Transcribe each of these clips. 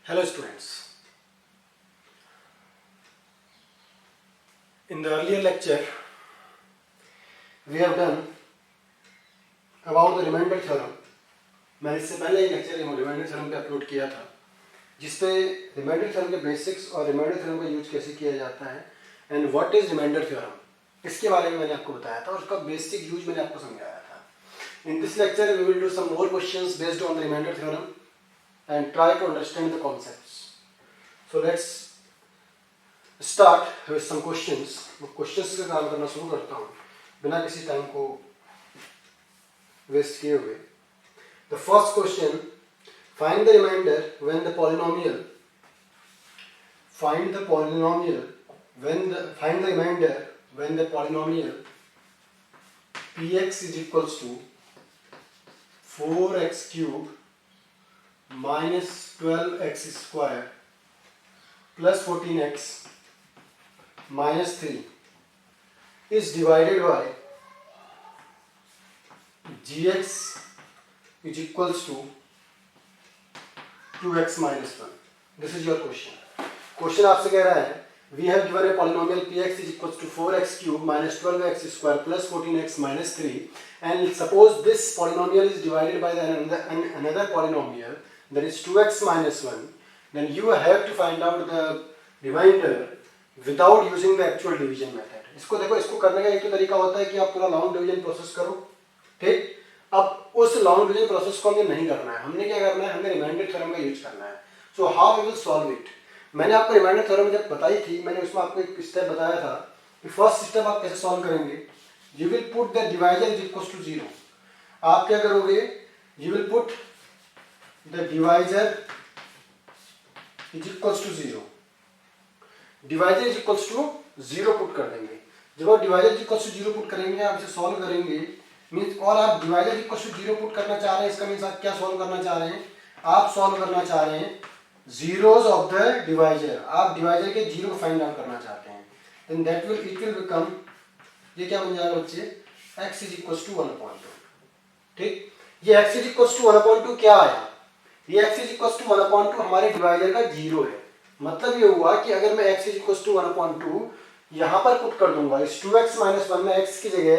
Hello students. In the earlier lecture we have done about the remainder theorem. मैंने इससे पहले एक lecture remainder theorem पे upload किया था जिसपे रिमाइंडर थ्योरम के बेसिक्स और रिमाइंडर थ्योरम का यूज कैसे किया जाता है and what is remainder theorem इसके बारे में मैंने आपको बताया था और उसका बेसिक यूज मैंने आपको समझाया था. In this lecture we will do some more questions based on the remainder theorem and try to understand the concepts. So let's start with some questions. मैं क्वेश्चंस का काम करना शुरू करता हूँ बिना किसी टाइम को वेस्ट किए हुए. The first question: find the remainder when the polynomial. Find the remainder when the polynomial px is equals to 4x cube minus 12x square plus 14x minus 3 is divided by gx is equals to 2x minus 1. This is your question. Question आपसे कह रहा है we have given a polynomial px is equals to 4x cube minus 12x square plus 14x minus 3 and suppose this polynomial is divided by another polynomial that is 2x minus 1, then you have to find out the remainder without using the actual division method. इसको देखो, इसको करने का एक तो तरीका होता है कि आप पूरा लॉन्ग डिवीजन प्रोसेस करो. ठीक, अब उस लॉन्ग डिवीजन प्रोसेस को हमें नहीं करना है. हमने क्या करना है, हमें रिमाइंडर थ्योरम का यूज करना है. So how we will solve it. मैंने आपको रिमाइंडर थ्योरम जब बताई थी, मैंने उसमें आपको एक स्टेप बताया था कि फर्स्ट स्टेप आप कैसे सॉल्व करेंगे. You will put the divisor is equal to 0. आप क्या करोगे, you will put the divisor is equal to 0. Divisor is equal to 0 put कर देंगे. जब आप divisor is equal to 0 put करेंगे, आप इसे सॉल्व करेंगे मीन्स, और आप डिवाइजर इक्वल टू 0 पुट करना चाह रहे हैं, इसका मीन्स आप क्या सॉल्व करना चाह रहे हैं, आप सॉल्व करना चाह रहे हैं zeros of the divisor. आप डिवाइजर के जीरो को फाइंड आउट करना चाहते हैं. then that will it will become, ये क्या बन जाएगा बच्चे, x is equals to 1/2. ठीक, ये x is equals to 1/2 क्या आया, ये x is equals to 1/2 हमारे डिवाइजर का जीरो है. मतलब ये हुआ कि अगर मैं x is equals to 1/2 यहाँ पर पुट कर दूंगा, इस 2x minus 1 में x की जगह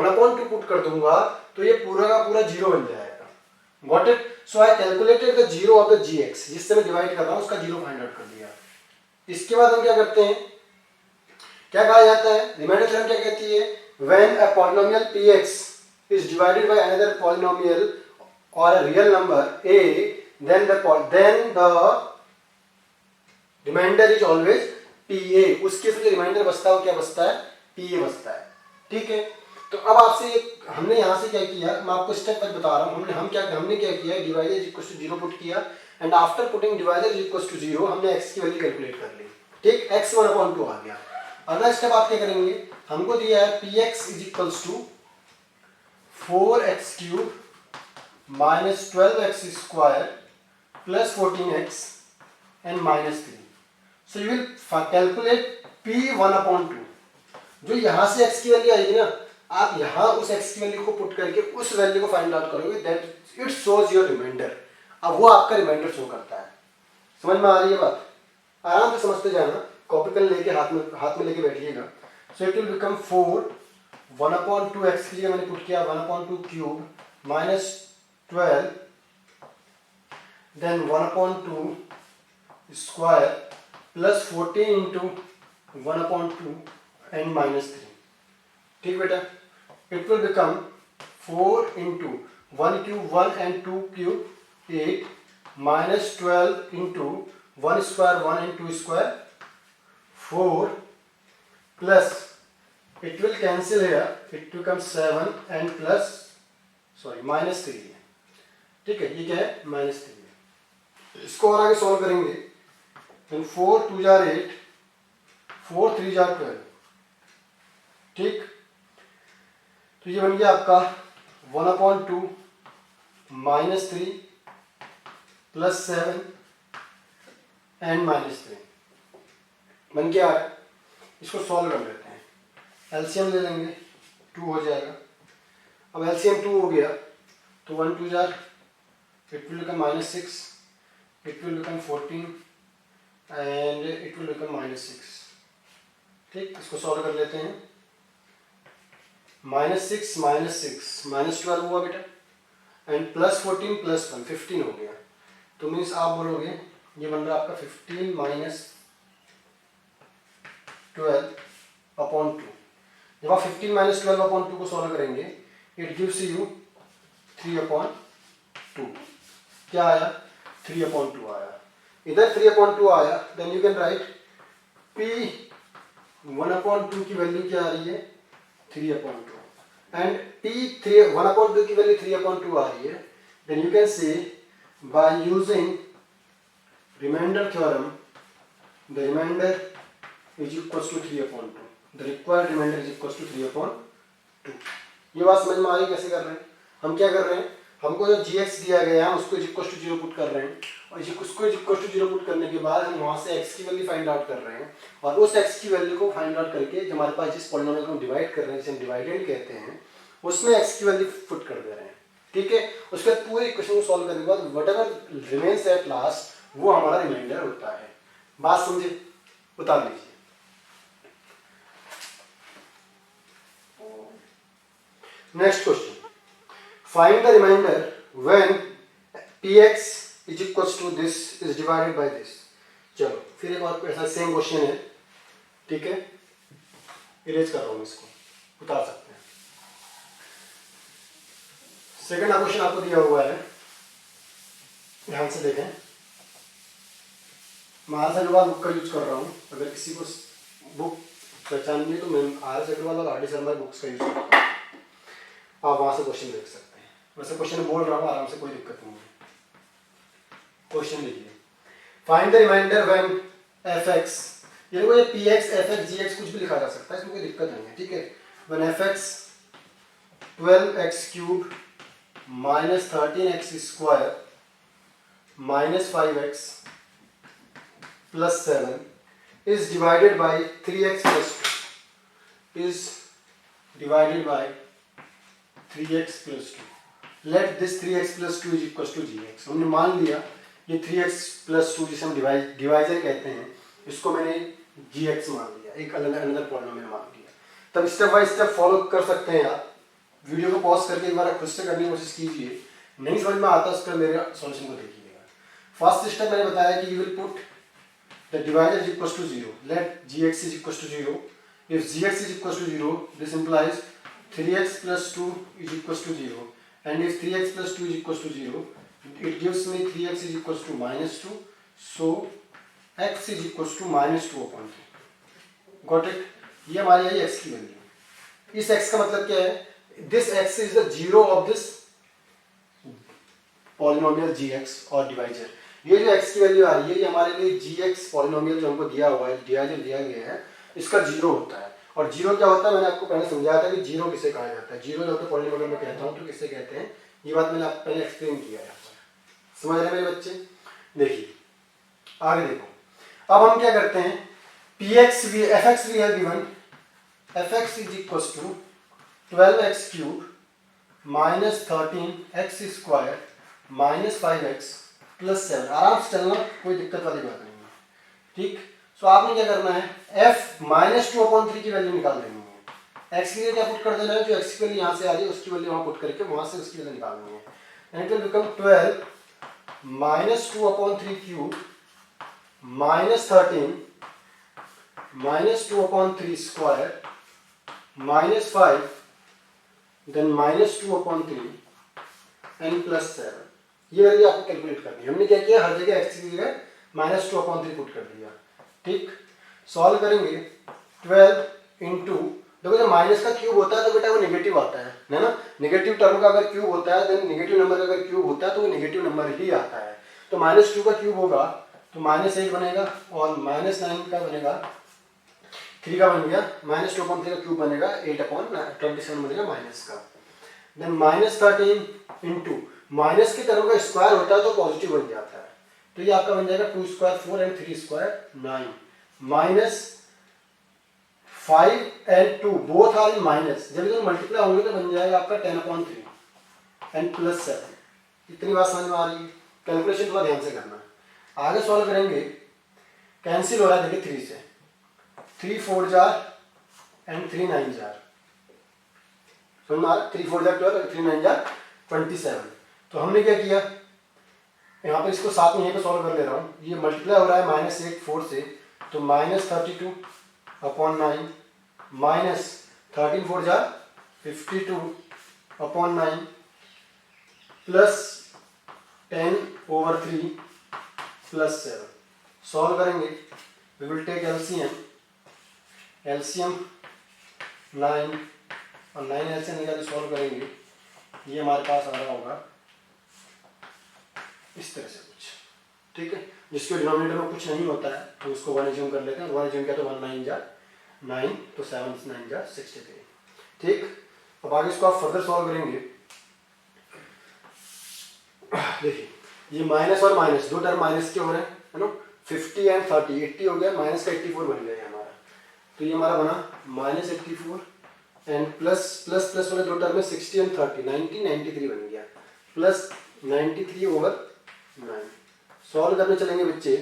1/2 पुट कर दूंगा तो ये पूरा का पूरा जीरो बन जाएगा. Got it? So I calculated the zero of the gx, जिससे मैं डिवाइड कर रहा हूँ उसका जीरो फाइंड आउट कर दिया. इसके बाद हम क्या करते हैं, क्या कहा जाता है, रिमाइंडर थ्योरम क्या कहती है, when a polynomial px is divided by another polynomial or a real number a, then the remainder is always pa. उस केस में जो रिमाइंडर बचता है वो क्या बचता है, pa बचता है. ठीक है, तो अब आपसे हमने यहाँ से क्या किया, मैं आपको स्टेप पर बता रहा हूँ. हमने क्या किया, divisor is equal to 0 put किया and after putting divisor is equal to 0 हमने x की वैल्यू कैलकुलेट कर ली. ठीक, x 1/2 आ गया. अगला स्टेप आप क्या करेंगे, हमको दिया है px is equal to 4x cube minus 12x square plus 14x and minus 3. So you will calculate p 1/2. जो यहाँ से x की वैल्यू आएगी ना, आप यहाँ उस x की वैल्यू को पुट करके उस वैल्यू को फाइंड आउट करोगे, that it shows your remainder. अब वो आपका रिमाइंडर शो करता है. समझ में आ रही है बात, आराम से समझते जाना, कॉपी पेन लेके हाथ में लेके बैठिएगा. So it will become 4 1/2 x की जगह मैंने पुट किया 1/2 cube minus 12 then 1/2 square plus 14 into 1/2 and minus 3. ठीक बेटा, it will become 4 into 1 cube 1 and 2 cube 8 minus 12 into 1 square 1 and 2 square 4 plus it will cancel here, it becomes 7 and plus minus 3 है. ठीक है, ये क्या है, minus 3 है. इसको और आगे सॉल्व करेंगे, then 4 2 जार 8 4 3 जार 12. ठीक, तो ये बन गया आपका 1/2 माइनस 3 प्लस 7 एंड माइनस 3 बन गया है. इसको सॉल्व कर लेते हैं, एलसीएम ले लेंगे, 2 हो जाएगा. अब एलसीएम 2 हो गया तो 1 2 jar, it will become -6 it will become 14 and it will become -6. ठीक, इसको सॉल्व कर लेते हैं। -6 -12 हुआ बेटा, एंड +14 +1 15 हो गया। तो मीन्स आप बोलोगे ये बन रहा है आपका 15 - 12/2। जब आप 15 - 12/2 को सॉल्व करेंगे इट गिव्स यू 3/2। क्या आया? 3/2 आया। इधर 3/2 आया, then you can write P 1/2 की वैल्यू क्या आ रही है? 3/2 एंड P 1/2 की वैल्यू 3/2 आ रही है, then you can say by using remainder theorem the remainder is equals to 3/2, the required remainder is equals to 3/2। ये बात समझ में आ रही कैसे कर रहे हैं? हम क्या कर रहे हैं, हमको जो gx दिया गया है उसको इक्वल्स टू 0 पुट कर रहे हैं, और उसको इक्वल्स टू 0 पुट करने के बाद हम वहाँ से x की वैल्यू फाइंड आउट कर रहे हैं, और उस x की वैल्यू को फाइंड आउट करके जो हमारे पास जिस पॉलिनोमियल को हम डिवाइड कर रहे हैं, जिसे हम डिवाइडेंड कहते हैं, उसमें x की वैल्यू पुट कर दे रहे हैं। ठीक है, उसके बाद पूरे इक्वेशन को सॉल्व करने के बाद व्हाटएवर रिमेन्स एट लास्ट वो हमारा रिमाइंडर होता है। बात समझे? उतार लीजिए। Next question, find the remainder when px is equals to this is divided by this। चलो फिर एक और ऐसा सेम क्वेश्चन है, ठीक है, इरेज कर रहा हूं इसको, उतार सकते हैं। सेकंड क्वेश्चन आपको दिया हुआ है, ध्यान से देखें। मैं आर अग्रवाल बुक का यूज कर रहा हूँ, अगर किसी को बुक पहचाननी है तो मैं आर अग्रवाल और आर डी शर्मा बुक्स का यूज करता हूँ, आप वहाँ से क्वेश्चन देख सकते हैं। वैसे क्वेश्चन बोल रहा हूँ आराम से, कोई दिक्कत नहीं है। क्वेश्चन लिखिए, find the remainder when fx, ये देखो ये px fx gx कुछ भी लिखा जा सकता है, इसमें कोई दिक्कत नहीं है। ठीक है, when fx 12x³ - 13x² - 5x + 7 is divided by 3x + 2 is divided by 3x + 2। Let this 3x + 2 is equals to gx। हमने मान लिया ये 3x + 2 जिसे हम डिवाइजर कहते हैं, इसको मैंने gx मान लिया, एक अनदर पॉलिनोमियल मान लिया। तब स्टेप बाय स्टेप फॉलो कर सकते हैं आप। वीडियो को पॉज करके एक बार खुद से करने की कोशिश कीजिए, नहीं समझ में आता उसका मेरे सॉल्यूशन को देखिएगा। फर्स्ट स्टेप मैंने बताया कि you will put the divisor is equals to 0, let gx is equals to 0। if gx is equals to 0, this implies 3x + 2 is equals to 0, and if 3x + 2 is equals to 0, it gives me 3x is equals to -2, so x is equals to -2/3। got it? ये हमारी आई x की value. इस x का मतलब क्या है? this x is the zero of this polynomial gx और divisor। ये जो x की वैल्यू आ रही है ये हमारे लिए gx पॉलिनोमियल जो हमको दिया हुआ है, डिवाइजर दिया गया है, इसका जीरो होता है। और जीरो क्या होता है, मैंने आपको पहले समझाया था कि जीरो किसे कहा जाता है। जीरो जब पॉलिनोमियल में कहता हूँ तो किसे कहते हैं, ये बात मैंने आपको पहले एक्सप्लेन किया है। समझ रहे मेरे बच्चे? देखिए आगे देखो, अब हम क्या करते हैं, fx we have given fx is equals to 12x³ - 13x² - 5x + 7। आराम से चलना, कोई दिक्कत वाली बात नहीं है। ठीक, सो आपने क्या करना है, f -2/3 की वैल्यू निकाल देनी है। x के लिए क्या पुट कर देना है, जो x की वैल्यू यहाँ से आ रही है उसकी वैल्यू वहाँ पुट करके वहाँ से उसकी वैल्यू निकालनी है। And it will become 12 - 2/3³ - 13 -2/3² - 5 then -2/3 and +7। ये वैल्यू आपको कैलकुलेट करनी है। हमने क्या किया, हर जगह x की जगह -2/3 पुट कर दिया। ठीक, सॉल्व करेंगे 12 इंटू, देखो जब माइनस का क्यूब होता है तो बेटा वो नेगेटिव आता है ना। नेगेटिव टर्म का अगर क्यूब होता है, देन नेगेटिव नंबर का अगर क्यूब होता है तो वो नेगेटिव नंबर ही आता है। तो -2 का क्यूब होगा तो -8 बनेगा, और -9 का बनेगा, 3 का बन गया, -2/3 का क्यूब बनेगा 8/27 बनेगा माइनस का। देन -13 इंटू, माइनस की तरफ का स्क्वायर होता है तो पॉजिटिव बन जाता है, तो ये आपका बन जाएगा 2² 4 and 3² 9 minus 5 and 2 both are in minus. जब ये मल्टीप्लाई होंगे तो बन जाएगा आपका 10/3 एंड +7। इतनी बात समझ में आ रही है? कैलकुलेशन थोड़ा ध्यान से करना। आगे सॉल्व करेंगे, कैंसिल हो रहा है देखिए 3 से, 3 4 जार एंड 3 9 जार, समझ में आ रहा है? 3 4 जार 12, 3 9 जार 27। तो हमने क्या किया, यहाँ पे इसको साथ में यहीं पे सॉल्व कर ले रहा हूँ, ये मल्टीप्लाई हो रहा है -1 4 से, तो -32 upon 9 minus 13 4 jar 52 upon 9 plus 10/3 plus 7। Solve करेंगे, वी विल टेक एलसीएम 9 और 9 एलसीएम निकाल सॉल्व करेंगे, ये हमारे पास आ रहा होगा इस तरह से कुछ, ठीक है। जिसके डिनोमिनेटर में कुछ नहीं होता है तो उसको 1 एज्यूम कर लेते हैं, 1 एज्यूम किया तो 1 9 जार 9, तो 7 9 जार 63, ठीक। अब आगे इसको आप फर्दर सॉल्व करेंगे, देखिए ये माइनस और माइनस, दो टर्म माइनस के हो रहे हैं, है ना, 50 एंड 30, 80 हो गया, माइनस का 84 बन गया हमारा, तो ये हमारा बना -84 एंड प्लस प्लस प्लस वाले दो टर्म में 60 एंड 30, 90 93 बन गया, प्लस 93/9। सॉल्व करने चलेंगे बच्चे,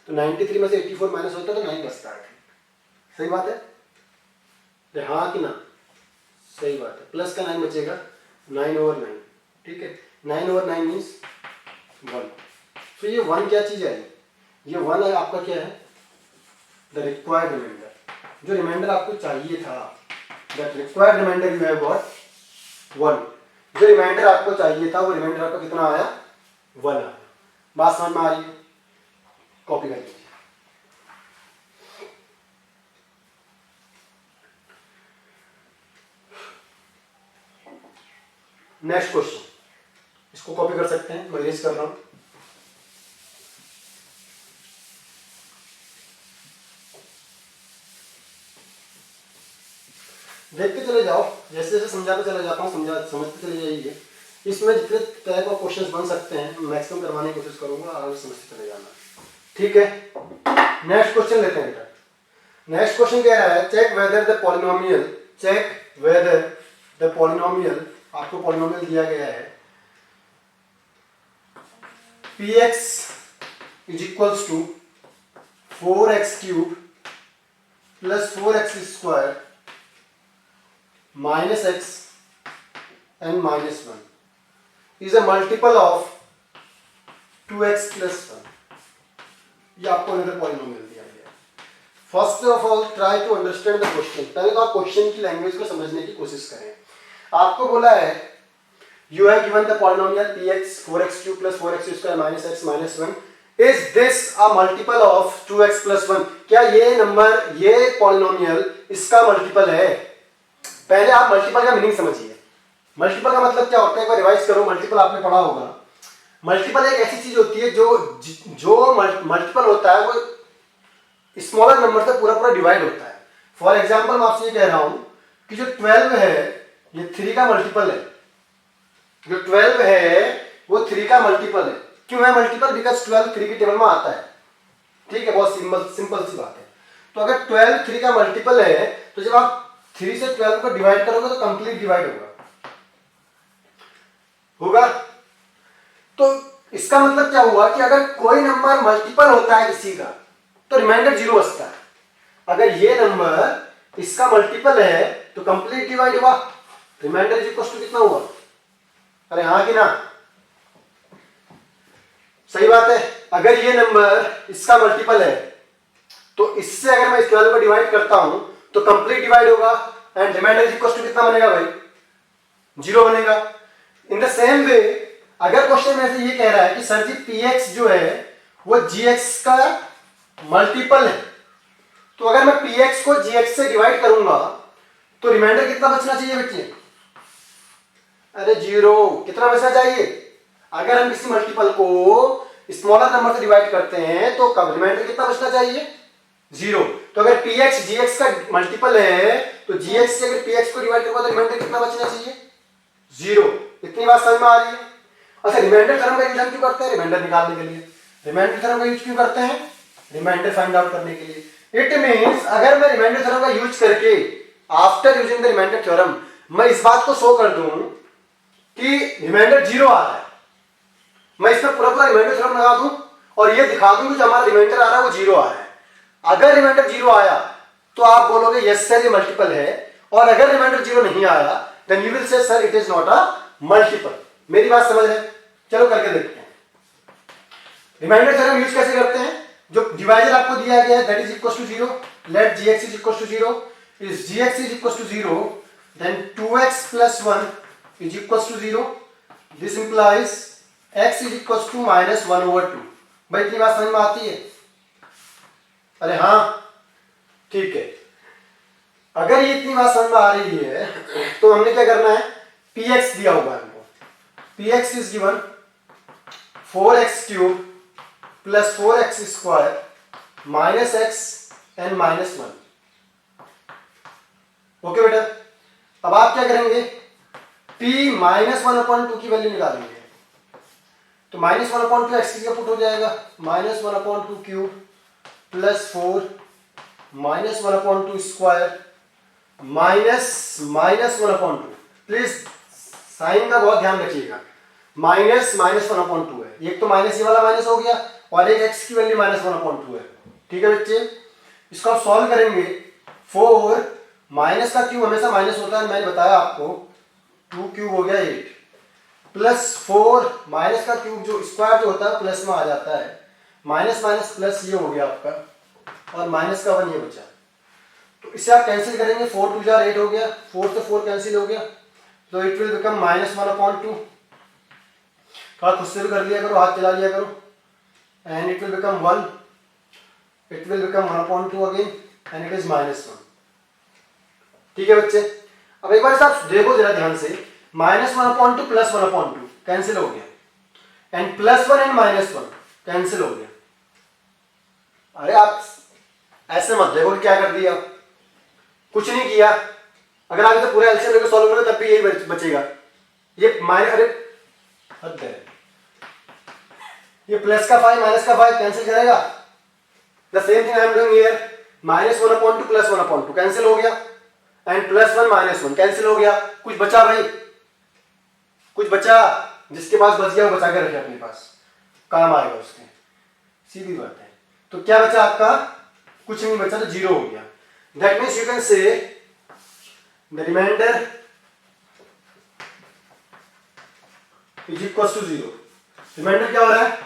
तो 93 में से 84 माइनस होता है तो 9 बचता है, सही बात है, हाँ कि ना, सही बात है, प्लस का 9 बचेगा, 9/9, ठीक है, 9/9 मीन्स 1। तो ये 1 क्या चीज है, ये 1 है आपका क्या है, द रिक्वायर्ड रिमाइंडर, जो रिमाइंडर आपको चाहिए था, that required remainder you have got 1, जो रिमाइंडर आपको चाहिए था वो रिमाइंडर आपको कितना आया, 1 आया। बात समझ में आ रही है, कॉपी कर लीजिए। नेक्स्ट क्वेश्चन, इसको कॉपी कर सकते हैं, मैं इरेज कर रहा हूं। देखते चले जाओ, जैसे जैसे समझाते चले जाता हूँ, समझते चले जाइए। इसमें जितने तरह का क्वेश्चंस बन सकते हैं मैक्सिमम करवाने की कोशिश करूंगा, आगे समझते चले जाना, ठीक है। नेक्स्ट क्वेश्चन लेते हैं बेटा। नेक्स्ट क्वेश्चन कह रहा है, चेक वेदर द पॉलिनोमियल, आपको पॉलिनोमियल दिया गया है px is equals to 4x³ plus 4x² minus x and -1 is a multiple of 2x plus 1। ये आपको अनदर पॉलिनोमियल दिया गया है। First of all try to understand the question, पहले तो आप क्वेश्चन की लैंग्वेज को समझने की कोशिश करें। आपको बोला है you have given the polynomial px 4x³ plus 4x² minus x minus 1, is this a multiple of 2x plus 1। क्या ये नंबर, ये पॉलिनोमियल इसका मल्टीपल है? पहले आप मल्टीपल का मीनिंग समझिए। मल्टीपल का मतलब क्या होता है, एक बार रिवाइज करो, मल्टीपल आपने पढ़ा होगा। मल्टीपल एक ऐसी चीज होती है जो मल्टीपल होता है वो स्मॉलर नंबर से पूरा पूरा डिवाइड होता है। फॉर एग्जांपल मैं आपसे ये कह रहा हूं कि जो 12 है ये 3 का मल्टीपल है, जो 12 है वो 3 का मल्टीपल है। क्यों है मल्टीपल? बिकॉज 12 3 की टेबल में आता है, ठीक है, बहुत सिंपल सी बात है। तो अगर 12 3 का मल्टीपल है तो जब आप 3 से 12 को डिवाइड करोगे तो कंप्लीट डिवाइड होगा। तो इसका मतलब क्या हुआ कि अगर कोई नंबर मल्टीपल होता है किसी का तो रिमाइंडर 0 बचता है। अगर ये नंबर इसका मल्टीपल है तो कंप्लीट डिवाइड हुआ, रिमाइंडर इक्वल टू कितना हुआ? अरे हाँ कि ना, सही बात है। अगर ये नंबर इसका मल्टीपल है तो इससे अगर मैं इस 12 को डिवाइड करता हूं तो कंप्लीट डिवाइड होगा एंड रिमाइंडर इक्वल टू कितना बनेगा भाई? 0 बनेगा। इन द सेम वे अगर क्वेश्चन में से ये कह रहा है कि सर जी px जो है वो gx का मल्टीपल है, तो अगर मैं px को gx से डिवाइड करूंगा तो रिमाइंडर कितना बचना चाहिए बच्चे? अरे 0। कितना बचना चाहिए? अगर हम किसी मल्टीपल को स्मॉलर नंबर से डिवाइड करते हैं तो रिमाइंडर कितना बचना चाहिए? 0। तो अगर px gx का मल्टीपल है तो gx से अगर px को डिवाइड करूंगा तो रिमाइंडर कितना बचना चाहिए? 0। इतनी बात समझ में आ रही है? अच्छा, रिमाइंडर थ्योरम का यूज हम क्यों करते हैं? रिमाइंडर निकालने के लिए। रिमाइंडर थ्योरम का यूज क्यों करते हैं? रिमाइंडर फाइंड आउट करने के लिए। इट मींस अगर मैं रिमाइंडर थ्योरम का यूज करके after using the remainder theorem मैं इस बात को शो कर दूं कि रिमाइंडर 0 आ रहा है, मैं इसमें पूरा पूरा रिमाइंडर थ्योरम लगा दूं और ये दिखा दूं कि जो हमारा रिमाइंडर आ रहा है वो 0 आ रहा है। अगर रिमाइंडर 0 आया तो आप बोलोगे यस सर ये मल्टीपल है, और अगर रिमाइंडर 0 नहीं आया then you will say sir it is not a multiple. मेरी बात समझ रहे हैं? चलो करके देखते हैं। रिमाइंडर थ्योरम यूज कैसे करते हैं? जो डिवाइजर आपको दिया गया है that is equal to 0, let gx is equal to 0, if gx is equal to 0 then 2x plus 1 is equal to 0, this implies x is equal to minus 1/2। भाई इतनी बात समझ में आती है? अरे हाँ ठीक है। अगर ये इतनी बात समझ में आ रही है तो हमने क्या करना है, px दिया हुआ है हमको, px is given 4x cube plus 4x square minus x and minus 1। Okay बेटा, अब आप क्या करेंगे, p माइनस 1/2 की वैल्यू निकालेंगे। तो माइनस 1/2 एक्स का पुट हो जाएगा, minus 1/2 cube plus 4 minus 1/2 square minus 1/2। Please sign का बहुत ध्यान रखिएगा, माइनस 1/2 है, एक तो माइनस ये वाला माइनस हो गया और एक x की वैल्यू माइनस 1/2 है। ठीक है बच्चे, इसको आप सॉल्व करेंगे। 4 माइनस का क्यूब हमेशा माइनस होता है, मैंने बताया आपको, 2 क्यूब हो गया 8 प्लस 4 माइनस का क्यूब जो स्क्वायर जो होता है प्लस में आ जाता है, माइनस माइनस प्लस ये हो गया आपका, और माइनस का 1 ये बचा। तो इसे आप कैंसिल करेंगे, 4 2 8 हो गया, 4 से 4 कैंसिल हो गया, तो इट विल बिकम माइनस 1/2। थोड़ा खुद से भी कर लिया करो, हाथ चला लिया करो, and it will become 1, it will become 1/2 again and it is minus 1। ठीक है बच्चे, अब एक बार आप देखो जरा ध्यान से, माइनस 1/2 प्लस 1/2 कैंसिल हो गया, and plus 1 and minus 1 cancel हो गया। अरे आप ऐसे मत देखो कि क्या कर दिया, कुछ नहीं किया। अगर आप इसे पूरे एलसीएम लेकर सॉल्व करोगे तब भी यही बचेगा। ये माइनस, अरे हद है, ये प्लस का 5 माइनस का 5 कैंसिल करेगा। The same thing I am doing here, minus 1/2 plus 1/2 cancel हो गया, एंड प्लस 1 माइनस 1 कैंसिल हो गया। कुछ बचा भाई, कुछ बचा? जिसके पास बच गया वो बचा के रखे अपने पास, काम आएगा उसके, सीधी बात है। तो क्या बचा आपका? कुछ नहीं बचा, तो 0 हो गया। That means you can say the remainder is equal to 0। Remainder क्या हो रहा है?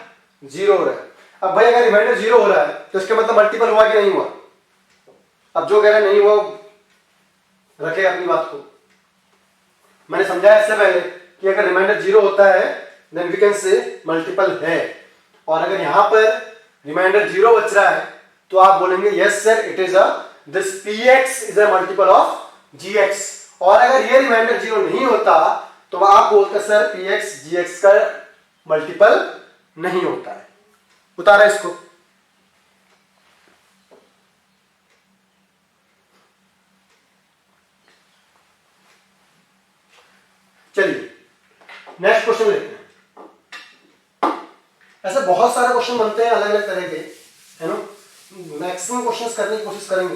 0 हो रहा है। अब भाई अगर रिमाइंडर 0 हो रहा है तो इसका मतलब मल्टीपल हुआ कि नहीं हुआ? अब जो कह रहा है नहीं हुआ रखे अपनी बात को। मैंने समझाया इससे पहले कि अगर रिमाइंडर 0 होता है then we can say multiple है, और अगर यहां पर रिमाइंडर 0 बच रहा है तो आप बोलेंगे yes sir it is this px is a multiple of gx। और अगर ये रिमाइंडर 0 नहीं होता तो आप बोलते सर px gx का मल्टीपल नहीं होता है। उतारा इसको। चलिए नेक्स्ट क्वेश्चन लेते हैं। ऐसे बहुत सारे क्वेश्चन बनते हैं अलग अलग तरह के, है ना। मैक्सिमम क्वेश्चंस करने की कोशिश करेंगे।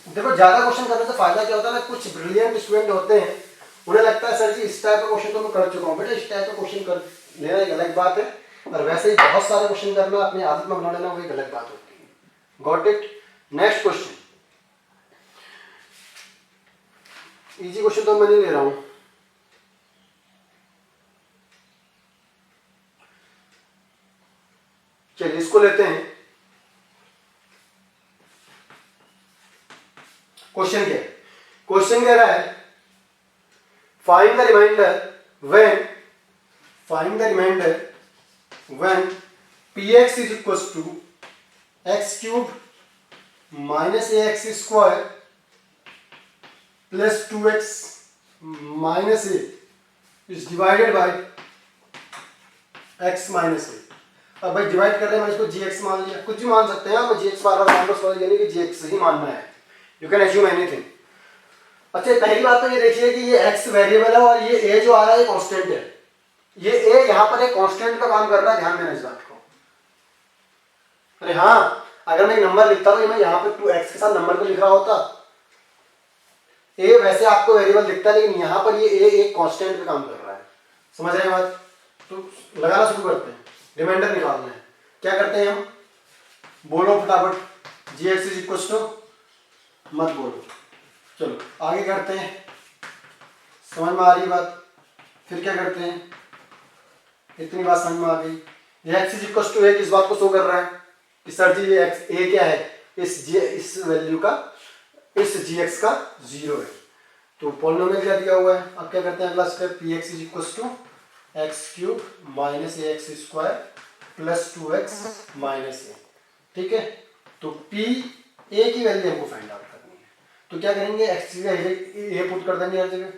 देखो ज्यादा क्वेश्चन करने से फायदा क्या होता है ना, कुछ ब्रिलियंट स्टूडेंट होते हैं उन्हें लगता है सर जी इस टाइप का क्वेश्चन तो मैं कर चुका हूँ। बेटा इस टाइप का क्वेश्चन कर लेना एक अलग बात है, और वैसे ही बहुत सारे क्वेश्चन करना अपनी आदत में बना लेना वो एक अलग बात होती है। Got it. Next question, easy question तो मैं नहीं ले रहा हूं। चलिए इसको लेते हैं। क्वेश्चन क्या है? क्वेश्चन कह रहा है find the remainder when px is equal to x cube minus ax square plus 2x minus a is divided by x minus a। अब भाई डिवाइड कर रहे हैं, मैंने इसको gx मान लिया, कुछ भी मान सकते हैं आप, gx बार बार मान लो, यानी कि gx ही मानना है। You can assume anything. अच्छा पहली बात तो ये देखिए कि ये x वेरिएबल है और ये a जो आ रहा है कांस्टेंट है। ये a यहाँ पर एक कांस्टेंट का काम कर रहा है, ध्यान देना इस बात को। अरे हाँ, अगर मैं एक नंबर लिखता तो मैं यहाँ पे 2x के साथ नंबर को लिख रहा होता। a वैसे आपको वेरिएबल दिखता है, लेकिन यहाँ पर ये a एक कांस्टेंट पे काम कर रहा है। समझ रहे हैं बात? तो लगाना शुरू करते हैं, रिमाइंडर निकालना है। क्या करते हैं हम, बोलो फटाफट, जी एक्स इज इक्वल टू, मत बोलो, चलो आगे करते हैं, समझ में आ रही बात। फिर क्या करते हैं, इतनी बात समझ में आ गई, ये एक्स इज इक्वल टू ए किस बात को शो कर रहा है कि सर जी ये एक्स ए क्या है, इस वैल्यू का, इस जी एक्स का 0 है। तो पॉलिनोमियल क्या दिया हुआ है, अब क्या करते हैं अगला step, P x is equal to x cube minus A X square plus 2x minus A. ठीक है, तो पी ए की वैल्यू हमको फाइंड आउट करनी है, तो क्या करेंगे, एक्स की जगह ए पुट कर देंगे हर जगह।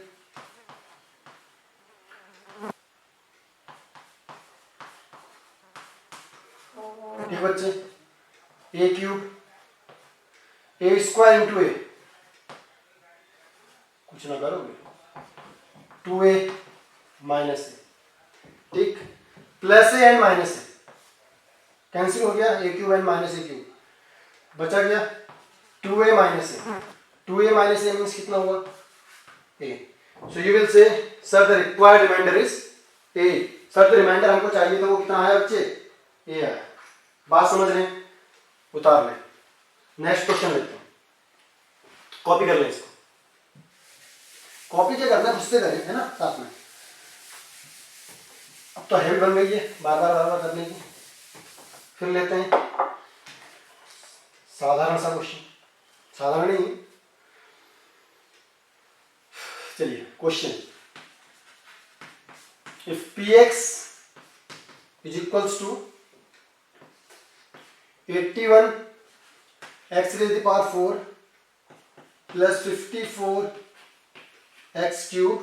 ठीक बच्चे, A cube A square into A, कुछ ना करोगे, 2a माइनस ए, ठीक, plus A and minus A cancel हो गया, A cube and minus A cube, बचा गया 2a minus A, 2a minus A means कितना हुआ, a, so you will say sir the required remainder is a, sir the remainder हमको चाहिए था वो कितना आया बच्चे, a आया, बात समझ रहे हैं, उतार लें, नेक्स्ट क्वेश्चन लेते हैं, कॉपी कर लें इसको, कॉपी क्या करना है, उससे करें है ना साथ में, अब तो हैबिट बन गई है बार बार करने की। फिर लेते हैं साधारण सा क्वेश्चन, साधारण नहीं, चलिए question, if p x is equals to 81 x raised to the power 4 plus 54 x cube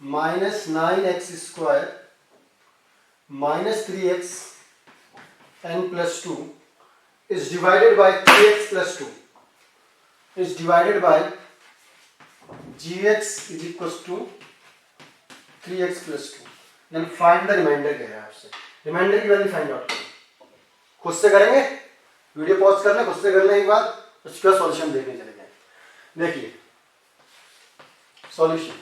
minus 9x square minus 3x n plus 2 is divided by 3x plus 2 is divided by gx is equals to 3x plus 2, then find the remainder कह रहा है आपसे, reminder की value find out करें, खुद से करेंगे, video pause कर लें, खुद से कर लें एक बार, उसका सॉल्यूशन देखने चले जाए। देखिए solution,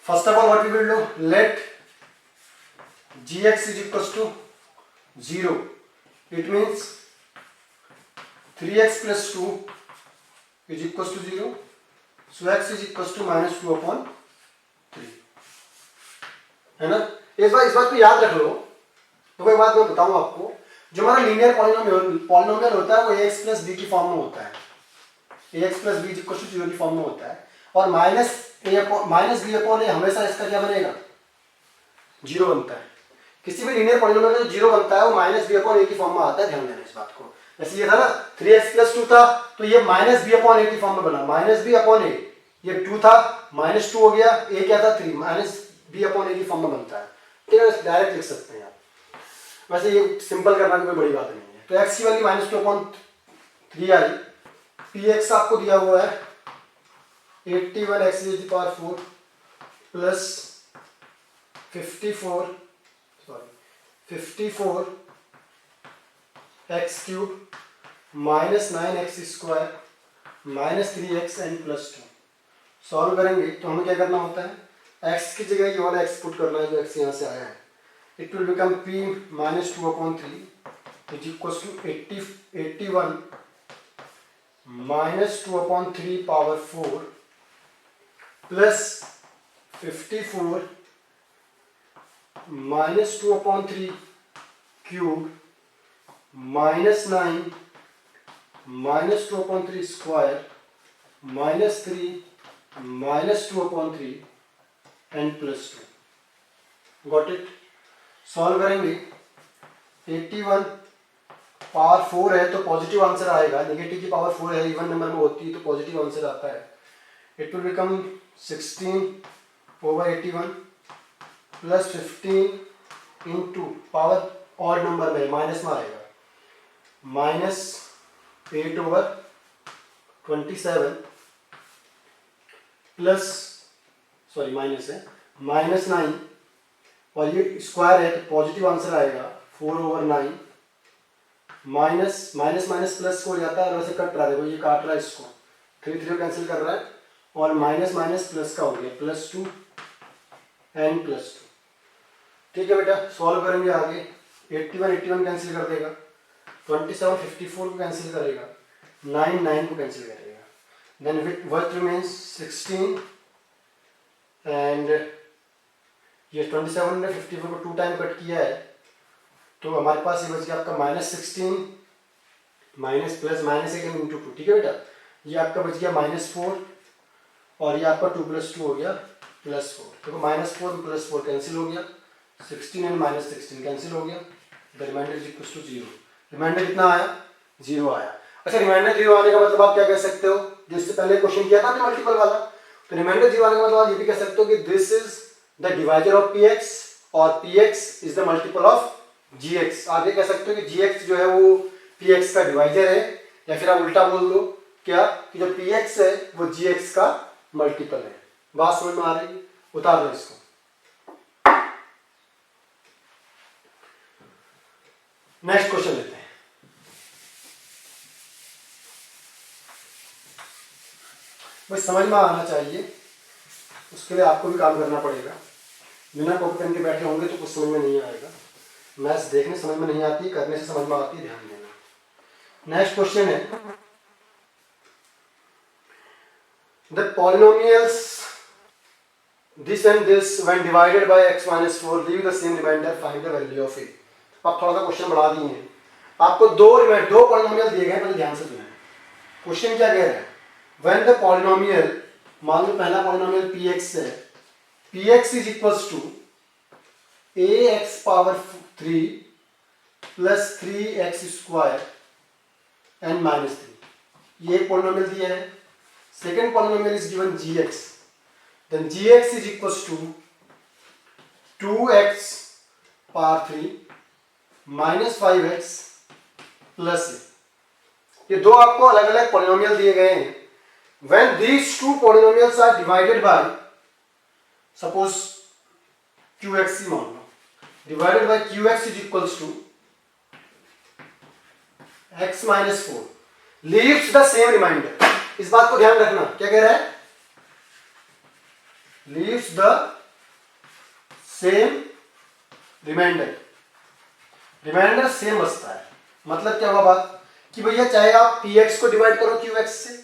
first of all what we will do, let gx is equals to 0, it means 3x plus 2 is equals to 0, so x is equals to minus 2 upon 3, है ना। इस बात को याद रख लो। तो एक बात मैं बताऊं आपको, जो हमारा लीनियर पॉलिनोमियल होता है वो ax प्लस बी की फॉर्म में होता है, ax plus b equal to 0 की फॉर्म में होता है, और माइनस बी अपॉन ए हमेशा इसका क्या बनेगा, 0 बनता है। किसी भी लीनियर पॉलिनोमियल में जो 0 बनता है वो माइनस बी अपॉन ए की फॉर्म में आता है, ध्यान देना इस बात को। जैसे ये था ना 3x प्लस 2 था, तो ये माइनस बी अपॉन ए की फॉर्म में बना, माइनस बी अपॉन ए, ये 2 था माइनस 2 हो गया, ए क्या था 3, माइनस बी अपॉन ए की फॉर्म में बनता है, ठीक है, डायरेक्ट लिख सकते हैं आप। वैसे ये सिंपल करना कोई बड़ी बात नहीं है। तो x की वैल्यू माइनस 2 अपॉन 3 आई, पी एक्स आपको दिया हुआ है 81 x to the power 4 plus 54 x cube minus 9x square minus 3x n plus 2। Solve करेंगे तो हमें क्या करना होता है, x की जगह ये वाला x पुट करना है जो x यहाँ से आया है। It will become p minus 2 upon 3 which equals to 81 minus 2 upon 3 power 4 plus 54 minus 2 upon 3 cube minus 9 minus 2 upon 3 square minus 3 minus 2 upon 3 and plus 2। Got it? Solve करेंगे 81 power 4 है तो पॉजिटिव आंसर आएगा, negative की power 4 है, even number में होती है तो पॉजिटिव आंसर आता है। It will become 16 over 81 plus 15 into power odd number में माइनस में आएगा, minus 8 over 27 plus sorry minus है माइनस 9 और ये स्क्वायर है तो पॉजिटिव आंसर आएगा 4 over 9 minus minus minus plus हो जाता है और वैसे कट रहा है, देखो ये काट रहा है इसको, 3 कैंसिल कर रहा है और माइनस माइनस प्लस का हो गया प्लस 2 एन प्लस 2। ठीक है बेटा, सॉल्व करेंगे आगे 81 81 कैंसिल कर देगा, 27 54 को कैंसिल करेगा, 9 9 को कैंसिल करेगा, देन what remains 16 एंड ये 27 ने 54 को 2 टाइम कट किया है, तो हमारे पास ये बच गया आपका -16 minus plus minus again into 2, ठीक है बेटा। ये आपका बच गया -4 और ये आपका 2 + 2 हो गया +4। देखो -4 + 4 कैंसिल हो गया, 16 एंड -16 कैंसिल हो गया, the remainder is equal to 0। Remainder कितना आया? 0 आया। अच्छा, रिमाइंडर 0 आने का मतलब आप क्या कह सकते हो, जो इससे पहले क्वेश्चन किया था हमने मल्टीपल वाला, तो रिमाइंडर 0 आने का मतलब आप ये भी कह सकते हो कि this is the divisor of px और px is the multiple of gx। आप ये कह सकते हो कि gx जो है वो px का डिवाइजर है, या फिर आप उल्टा बोल दो क्या कि जो px है वो gx का मल्टीपल है। बात समझ में आ रही है? उतार लो इसको। नेक्स्ट क्वेश्चन लेते हैं। बस समझ में आना चाहिए, उसके लिए आपको भी काम करना पड़ेगा। बिना कॉपी पेन के बैठे होंगे तो कुछ समझ में नहीं आएगा। मैथ्स देखने समझ में नहीं आती, करने से समझ में आती है, ध्यान देना। नेक्स्ट क्वेश्चन है, the polynomials this and this when divided by x minus 4 leave the same remainder, find the value of a। अब थोड़ा सा क्वेश्चन बढ़ा दिए हैं आपको, दो पॉलिनोमियल दिए गए, पहले ध्यान से सुने। क्वेश्चन क्या कह रहा है, when the polynomial, मान लो पहला पॉलिनोमियल px है, px is equals to ax power 3 plus 3x square and minus 3, ये एक पॉलिनोमियल दिया है। Second polynomial is given gx, then gx is equals to 2x power 3 minus 5x plus a। ये दो आपको अलग अलग पॉलिनोमियल दिए गए हैं। when these two polynomials are divided by, suppose qx ही मान लो, divided by qx is equals to x minus 4 leaves the same remainder। इस बात को ध्यान रखना, क्या कह रहा है, leaves the same remainder, reminder same बचता है। मतलब क्या हुआ बात कि भैया चाहे आप px को डिवाइड करो qx से,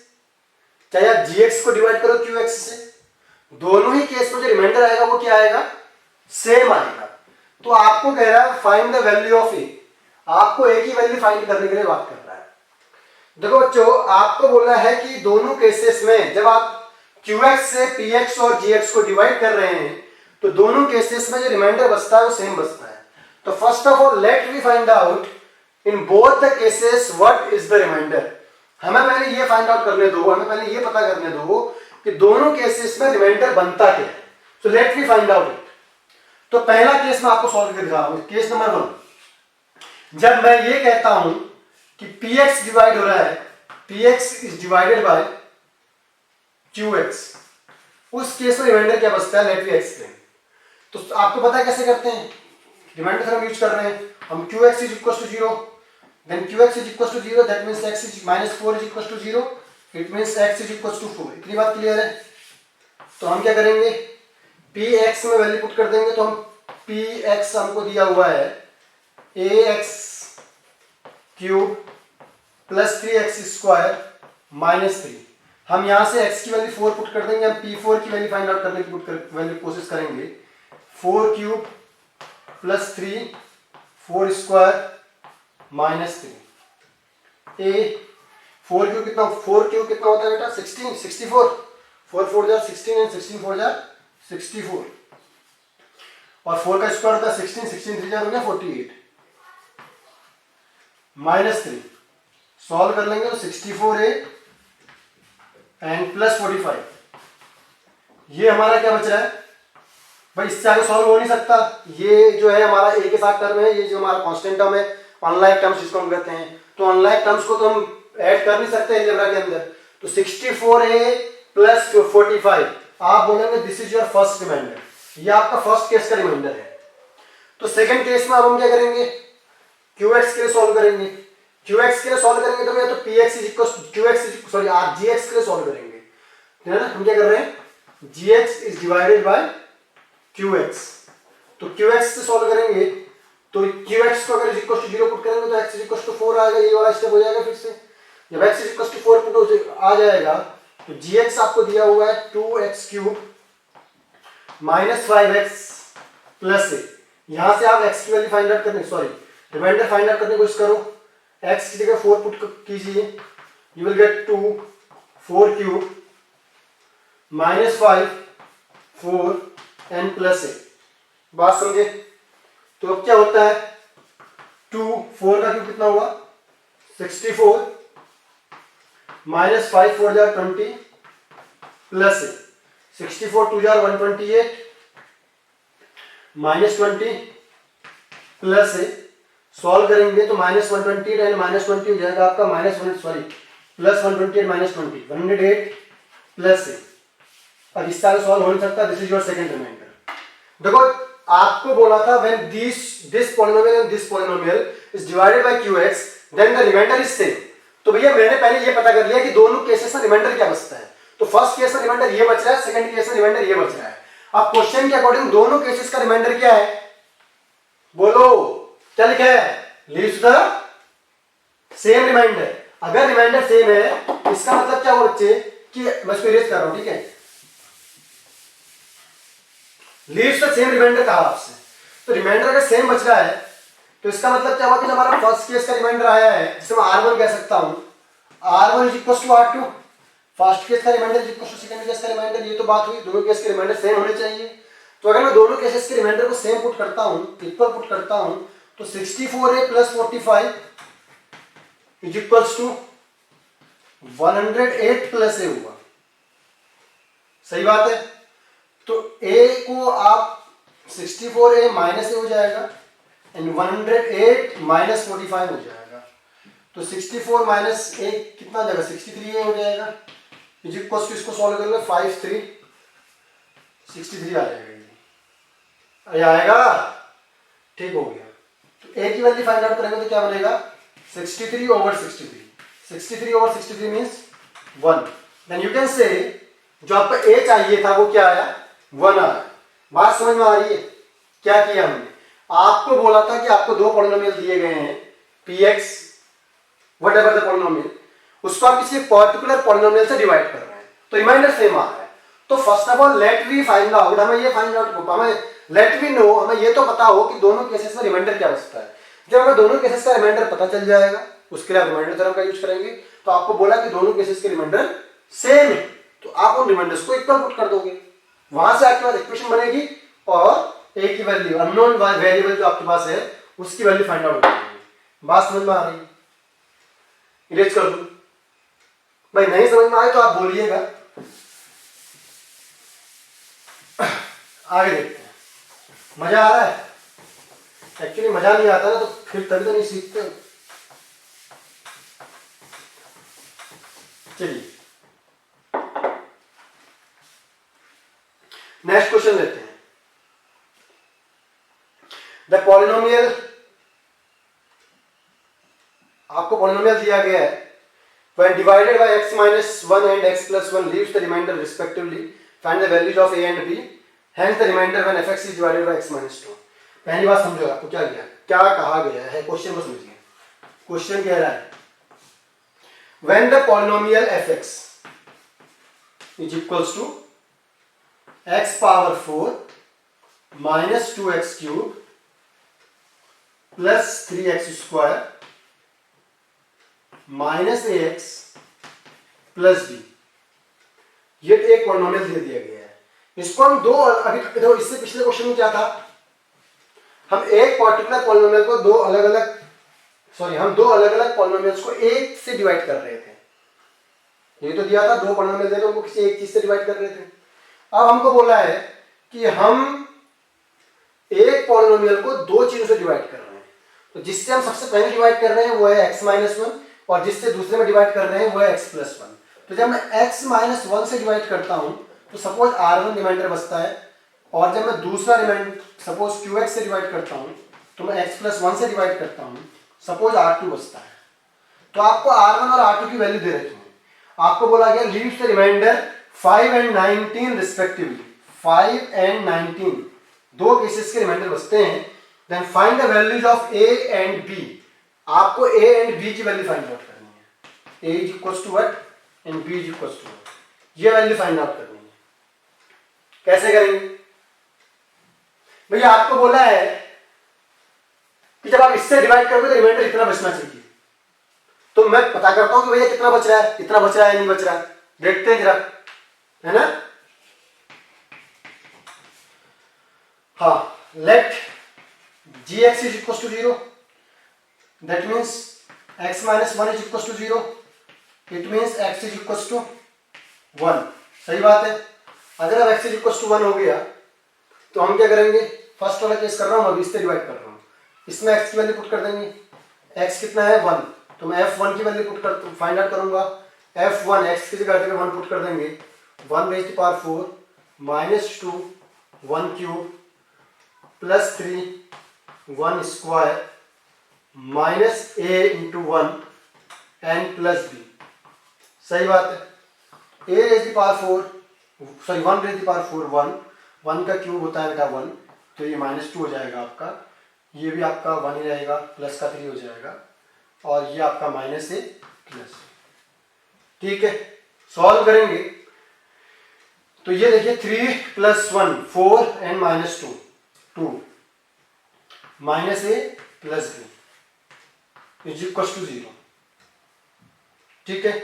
चाहे आप gx को डिवाइड करो qx से, दोनों ही केस में जो रिमाइंडर आएगा वो क्या आएगा, सेम आएगा। तो आपको कह रहा है फाइंड द वैल्यू ऑफ ए, आपको एक ही वैल्यू फाइंड करने के लिए बात कर रहा है। देखो बच्चों, आपको बोला है कि दोनों केसेस में जब आप qx से px और gx को डिवाइड कर रहे हैं तो दोनों केसेस में जो रिमाइंडर बचता है वो सेम बचता है। तो first of all let we find out in both the cases what is the remainder. हमें पहले ये फाइंड आउट करने दो, हमें पहले ये पता करने दो कि दोनों केसेस में रिमाइंडर बनता क्या है। So let we find out it. तो पहला केस मैं आपको सॉल्व करके दिखा रहा हूं, केस नंबर 1। जब मैं ये कहता हूं कि px डिवाइड हो रहा है, px is divided bye qx, उस केस में रिमाइंडर क्या बचता है, लेट वी एक्सप्लेन। तो आपको पता है कैसे करते हैं, रिमाइंडर हम यूज कर रहे हैं, हम qx is equal to 0, then qx is equal to 0, that means x is -4 is equal to 0, it means x is equal to 4। इतनी बात क्लियर है। तो हम क्या करेंगे, px में वैल्यू पुट कर देंगे। तो हम px हमको दिया हुआ है ax cube plus 3x square minus 3। हम यहां से x की वैल्यू 4 पुट कर देंगे, हम p4 की वैल्यू फाइंड आउट करने की वैल्यू कोशिश करेंगे। 4 cube plus 3 4 square minus 3 a 4 cube कितना, 4 क्यूब कितना होता है बेटा, 16 64, 4 4 जा 16 एंड 16 4 जा 64, और 4 का स्क्वायर होता है 16, 16 3 जा हो गया 48 माइनस 3। सॉल्व कर लेंगे तो 64a एंड प्लस 45, ये हमारा क्या बच रहा है भाई, इससे आगे सॉल्व हो नहीं सकता। ये जो है हमारा a के साथ टर्म है, ये जो हमारा कांस्टेंट टर्म है, अनलाइक टर्म्स जिसको हम कहते हैं, तो अनलाइक टर्म्स को तो हम ऐड कर नहीं सकते अलजेब्रा के अंदर। तो 64a प्लस 45, आप बोलेंगे this is your first remainder, ये आपका फर्स्ट केस का रिमाइंडर है। तो सेकंड केस में अब हम क्या करेंगे, qx के लिए सॉल्व करेंगे। qx के लिए सॉल्व करेंगे तो भैया तो px is equal to qx is sorry आप gx के लिए सॉल्व करेंगे, है ना। हम क्या कर रहे हैं, gx is divided bye qx, तो qx से सॉल्व करेंगे तो QX को अगर इक्वल टू 0 पुट करेंगे तो x इक्वल टू 4 आएगा, ये वाला स्टेप हो जाएगा फिर से। जब x इक्वल टू 4 पुट आ जाएगा तो gx आपको दिया हुआ है 2x cube minus 5x plus ए। यहां से आप x की वैल्यू फाइंड आउट करने, सॉरी रिमाइंडर फाइंड आउट करने की कोशिश करो। x की जगह 4 पुट कीजिए, you will get 2 4 cube minus 5 4 n plus A. बात समझे? तो अब क्या होता है, 2 4 का क्यूब कितना हुआ 64 minus 5 4 jar 20 plus 64 2 jar 128 minus 20 plus solve करेंगे तो माइनस 128 एंड माइनस 20 हो जाएगा आपका minus 1, sorry plus 128 minus 20 108 plus. अब इस तरह सॉल्व हो नहीं सकता, this is your second remainder. देखो आपको बोला था when this polynomial and this polynomial is divided by qx then the remainder is same। तो भैया मैंने पहले ये पता कर लिया कि दोनों केसेस में रिमाइंडर क्या बचता है। तो फर्स्ट केस में रिमाइंडर ये बच रहा है, सेकंड केस में रिमाइंडर ये बच रहा है। अब क्वेश्चन के अकॉर्डिंग दोनों केसेस का रिमाइंडर क्या है, बोलो क्या लिखा है, लीव्स द सेम रिमाइंडर। अगर रिमाइंडर सेम है इसका मतलब क्या हुआ बच्चे कि मैं इसको इरेज कर रहा हूं, ठीक है, लीव्स द सेम रिमाइंडर कहा आपसे। तो रिमाइंडर अगर सेम बच रहा है तो इसका मतलब क्या हुआ कि हमारा फर्स्ट केस का रिमाइंडर आया है जिसे मैं R1 कह सकता हूं, R1 is equal to R2। First case का remainder is equal to second case का रिमाइंडर। ये तो बात हुई, दोनों केस के रिमाइंडर सेम होने चाहिए। तो अगर मैं दोनों केसेस के रिमाइंडर को सेम पुट करता हूं, इक्वल पुट करता हूं, तो 64a plus 45 is equal to 108 plus A हुआ। सही बात है। तो a को आप 64a माइनस ए हो जाएगा एंड 108 माइनस 45 हो जाएगा। तो 64 माइनस ए कितना जाएगा 63a हो जाएगा। इज इक्वल टू इसको सॉल्व करेंगे 5 3 63 आ जाएगा, ये आएगा, ठीक हो गया। तो a की वैल्यू फाइंड आउट करेंगे तो क्या बनेगा 63 over 63। 63 over 63 means 1। Then you can say जो आपका a चाहिए था वो क्या आया 1 आया। बात समझ में आ रही है? क्या किया हमने, आपको बोला था कि आपको दो पॉलिनोमियल दिए गए हैं px व्हाटएवर द पॉलिनोमियल, उसको आप किसी पर्टिकुलर पॉलिनोमियल से डिवाइड कर रहे हैं तो रिमाइंडर सेम आ रहा है। तो first of all let we find out, हमें ये फाइंड आउट, हमें लेट वी नो, हमें ये तो पता हो कि दोनों केसेस में रिमाइंडर क्या बचता है। जब हमें दोनों केसेस का रिमाइंडर पता चल जाएगा उसके लिए आप रिमाइंडर थ्योरम का यूज करेंगे। तो आपको बोला कि दोनों केसेस के रिमाइंडर सेम है तो आप उन रिमाइंडर्स को इक्वल पुट कर दोगे, वहां से आपके पास इक्वेशन बनेगी और a की वैल्यू अननोन वेरिएबल जो आपके पास है उसकी वैल्यू फाइंड आउट हो जाएगी। बात समझ में आ रही है? इरेज कर दूं भाई, नहीं समझ में आए तो आप बोलिएगा। आगे देखते हैं, मजा आ रहा है? एक्चुअली मजा नहीं आता ना तो फिर तभी तो नहीं सीखते। चलिए नेक्स्ट क्वेश्चन लेते हैं। द पॉलिनोमियल, आपको पॉलिनोमियल दिया गया है when divided by x minus 1 and x plus 1 leaves the remainder respectively, find the values of a and b, hence the remainder when fx is divided by x minus 2। पहली बात समझो आपको क्या गया, क्या कहा गया है, क्वेश्चन को समझिए। क्वेश्चन कह रहा है when the polynomial fx is equals to x power 4 minus 2x cube plus 3x square minus ax plus b, ये एक पॉलिनोमियल दे दिया गया है। इसको हम दो, अभी देखो इससे पिछले क्वेश्चन में क्या था, हम एक पर्टिकुलर पॉलिनोमियल को दो अलग अलग, सॉरी हम दो अलग अलग पॉलिनोमियल्स को एक से डिवाइड कर रहे थे। ये तो दिया था दो पॉलिनोमियल दे तो उनको किसी एक चीज से डिवाइड कर रहे थे। अब हमको बोला है कि हम एक पॉलिनोमियल को दो चीजों से डिवाइड कर रहे हैं। तो जिससे हम सबसे पहले डिवाइड कर रहे हैं वो है x माइनस 1 और जिससे दूसरे में डिवाइड कर रहे हैं वो है x प्लस 1। तो जब मैं x माइनस 1 से डिवाइड करता हूं तो सपोज R1 रिमाइंडर बचता है और जब मैं दूसरा रिमाइंडर सपोज QX से डिवाइड करता हूं तो मैं x प्लस 1 से डिवाइड करता हूं, सपोज R2 बचता है। तो आपको R1 और R2 की वैल्यू दे रखी है। आपको बोला गया leaves the remainder 5 and 19 respectively. 5 and 19 दो केसेस के रिमाइंडर बचते हैं then find the values of A and B. आपको ए एंड बी की वैल्यू फाइंड आउट करनी है। A is equal to what and B is equal to what, ये value find out करनी है। कैसे करेंगे भैया? आपको बोला है कि जब आप इससे डिवाइड करोगे तो रिमाइंडर इतना बचना चाहिए। तो मैं पता करता हूं कि भैया कितना बच रहा है, इतना बच रहा है नहीं बच रहा है, देखते हैं जरा, है ना। हाँ, let gx is equal to 0, that means x minus 1 is equal to 0, it means x is equal to 1। सही बात है। अगर अब x इज इक्वल टू 1 हो गया तो हम क्या करेंगे? फर्स्ट वाला केस कर रहा हूं, अभी इससे डिवाइड कर रहा हूं, इसमें x की वैल्यू पुट कर देंगे। x कितना है? 1, तो मैं f1 की वैल्यू पुट कर फाइंड आउट करूंगा। f1 x की जगह 1 पुट कर देंगे, 1 raise to power 4 minus 2 1 cube plus 3 1 square minus a into 1 n plus b। सही बात है। a raise to power 4 sorry 1 raise to power 4 1 का क्यूब होता है बेटा 1, तो ये माइनस 2 हो जाएगा आपका, ये भी आपका 1 ही रहेगा, प्लस का 3 हो जाएगा, और ये आपका माइनस है प्लस। ठीक है, सॉल्व करेंगे तो ये देखिए 3 plus 1 4 and minus 2 2 minus A plus B is equal to 0। ठीक है,